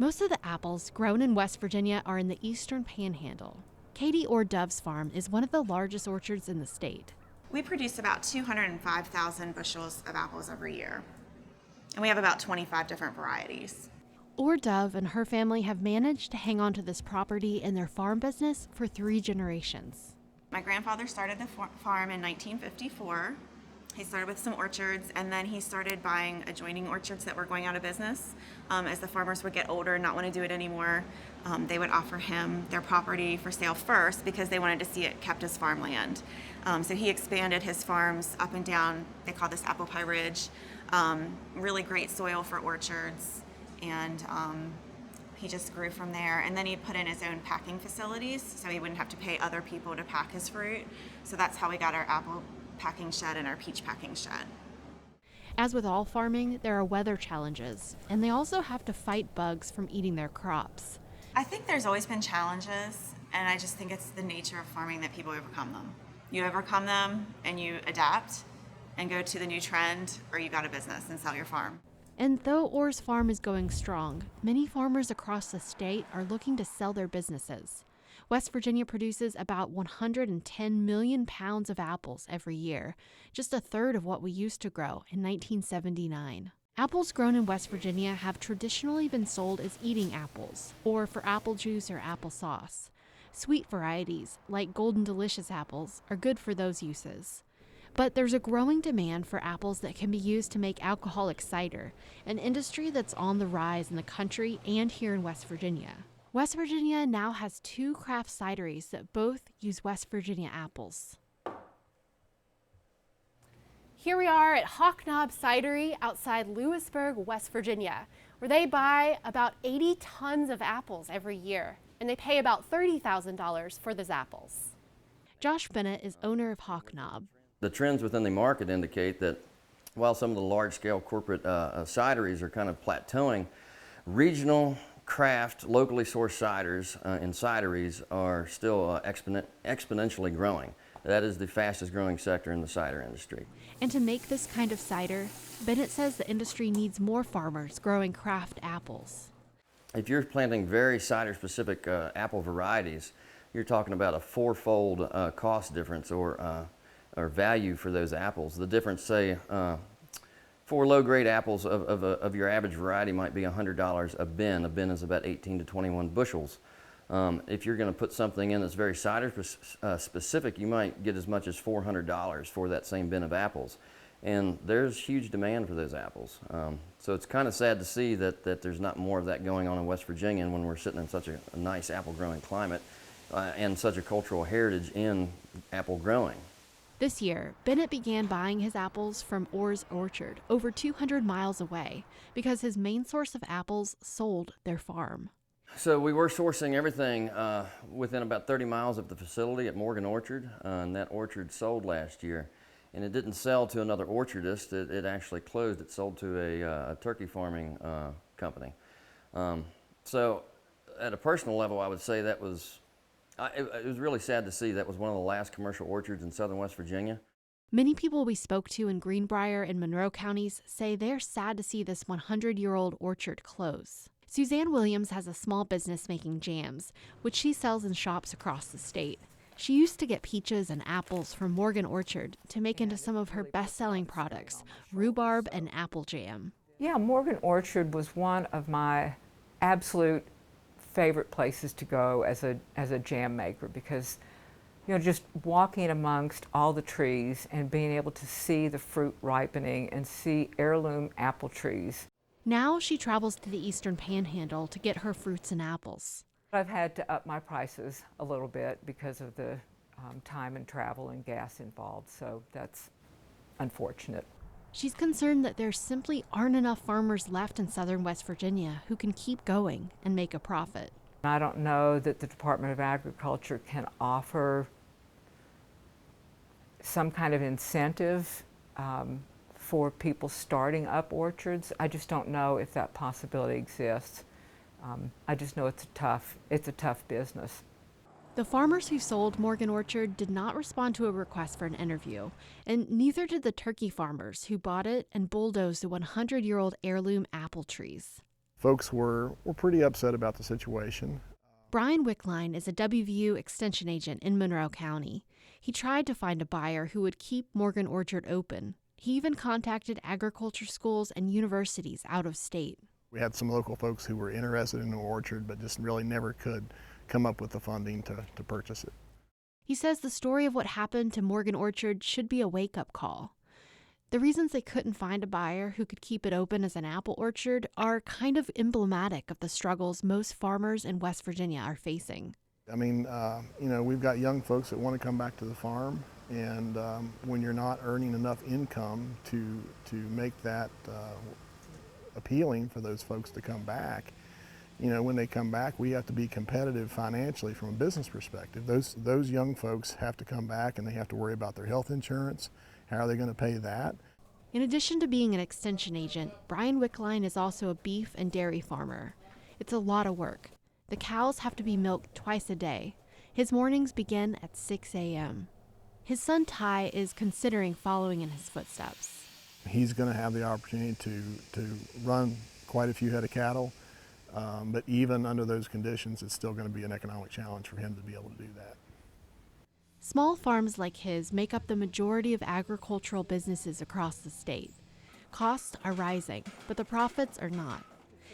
Most of the apples grown in West Virginia are in the eastern panhandle. Katy Orr-Dove's farm is one of the largest orchards in the state. We produce about 205,000 bushels of apples every year, and we have about 25 different varieties. Orr-Dove and her family have managed to hang on to this property in their farm business for 3 generations. My grandfather started the farm in 1954. He started with some orchards, and then he started buying adjoining orchards that were going out of business. As the farmers would get older and not want to do it anymore, they would offer him their property for sale first because they wanted to see it kept as farmland. So he expanded his farms up and down. They call this Apple Pie Ridge. Really great soil for orchards, and he just grew from there. And then he put in his own packing facilities so he wouldn't have to pay other people to pack his fruit. So that's how we got our apple packing shed and our peach packing shed. As with all farming, there are weather challenges, and they also have to fight bugs from eating their crops. I think there's always been challenges, and I just think it's the nature of farming that people overcome them. You overcome them and you adapt and go to the new trend, or you got a business and sell your farm. And though Orr's farm is going strong, many farmers across the state are looking to sell their businesses. West Virginia produces about 110 million pounds of apples every year, just a third of what we used to grow in 1979. Apples grown in West Virginia have traditionally been sold as eating apples, or for apple juice or applesauce. Sweet varieties, like Golden Delicious apples, are good for those uses. But there's a growing demand for apples that can be used to make alcoholic cider, an industry that's on the rise in the country and here in West Virginia. West Virginia now has 2 craft cideries that both use West Virginia apples. Here we are at Hawk Knob Cidery outside Lewisburg, West Virginia, where they buy about 80 tons of apples every year, and they pay about $30,000 for those apples. Josh Bennett is owner of Hawk Knob. The trends within the market indicate that while some of the large-scale corporate cideries are kind of plateauing, regional, craft, locally sourced ciders and cideries are still exponentially growing. That is the fastest growing sector in the cider industry. And to make this kind of cider, Bennett says the industry needs more farmers growing craft apples. If you're planting very cider-specific apple varieties, you're talking about a 4-fold cost difference or value for those apples. The difference, say, for low-grade apples of your average variety might be $100 a bin. A bin is about 18 to 21 bushels. If you're going to put something in that's very cider specific, you might get as much as $400 for that same bin of apples. And there's huge demand for those apples. So it's kind of sad to see that there's not more of that going on in West Virginia when we're sitting in such a nice apple growing climate and such a cultural heritage in apple growing. This year, Bennett began buying his apples from Orr's orchard over 200 miles away because his main source of apples sold their farm. So we were sourcing everything within about 30 miles of the facility at Morgan Orchard, and that orchard sold last year. And it didn't sell to another orchardist, it actually closed. It sold to a turkey farming company. So at a personal level, I would say that was it was really sad to see that was one of the last commercial orchards in southern West Virginia. Many people we spoke to in Greenbrier and Monroe counties say they're sad to see this 100-year-old orchard close. Suzanne Williams has a small business making jams, which she sells in shops across the state. She used to get peaches and apples from Morgan Orchard to make into some of her best-selling products, rhubarb and apple jam. Yeah, Morgan Orchard was one of my absolute favorite places to go as a jam maker because, you know, just walking amongst all the trees and being able to see the fruit ripening and see heirloom apple trees. Now she travels to the Eastern Panhandle to get her fruits and apples. I've had to up my prices a little bit because of the time and travel and gas involved, so that's unfortunate. She's concerned that there simply aren't enough farmers left in southern West Virginia who can keep going and make a profit. I don't know that the Department of Agriculture can offer some kind of incentive for people starting up orchards. I just don't know if that possibility exists. I just know it's a tough business. The farmers who sold Morgan Orchard did not respond to a request for an interview, and neither did the turkey farmers who bought it and bulldozed the 100-year-old heirloom apple trees. Folks were pretty upset about the situation. Brian Wickline is a W.Va extension agent in Monroe County. He tried to find a buyer who would keep Morgan Orchard open. He even contacted agriculture schools and universities out of state. We had some local folks who were interested in the orchard, but just really never could come up with the funding to purchase it. He says the story of what happened to Morgan Orchard should be a wake-up call. The reasons they couldn't find a buyer who could keep it open as an apple orchard are kind of emblematic of the struggles most farmers in West Virginia are facing. I mean, we've got young folks that want to come back to the farm, and when you're not earning enough income to make that appealing for those folks to come back, when they come back, we have to be competitive financially from a business perspective. Those young folks have to come back and they have to worry about their health insurance. How are they going to pay that? In addition to being an extension agent, Brian Wickline is also a beef and dairy farmer. It's a lot of work. The cows have to be milked twice a day. His mornings begin at 6 a.m. His son Ty is considering following in his footsteps. He's going to have the opportunity to run quite a few head of cattle, but even under those conditions, it's still going to be an economic challenge for him to be able to do that. Small farms like his make up the majority of agricultural businesses across the state. Costs are rising, but the profits are not.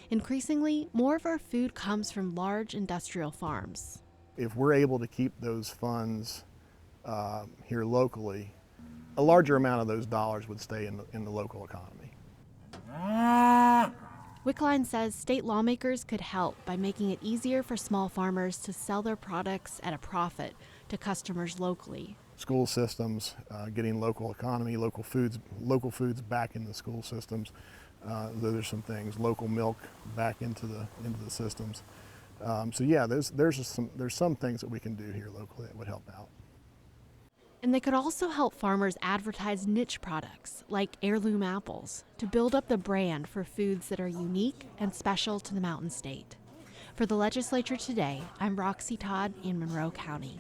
Increasingly, more of our food comes from large industrial farms. If we're able to keep those funds here locally, a larger amount of those dollars would stay in the local economy. Wickline says state lawmakers could help by making it easier for small farmers to sell their products at a profit to customers locally. School systems, getting local economy, local foods back in the school systems. Those are some things. Local milk back into the systems. So yeah, there's some things that we can do here locally that would help out. And they could also help farmers advertise niche products like heirloom apples to build up the brand for foods that are unique and special to the Mountain State. For the Legislature Today, I'm Roxy Todd in Monroe County.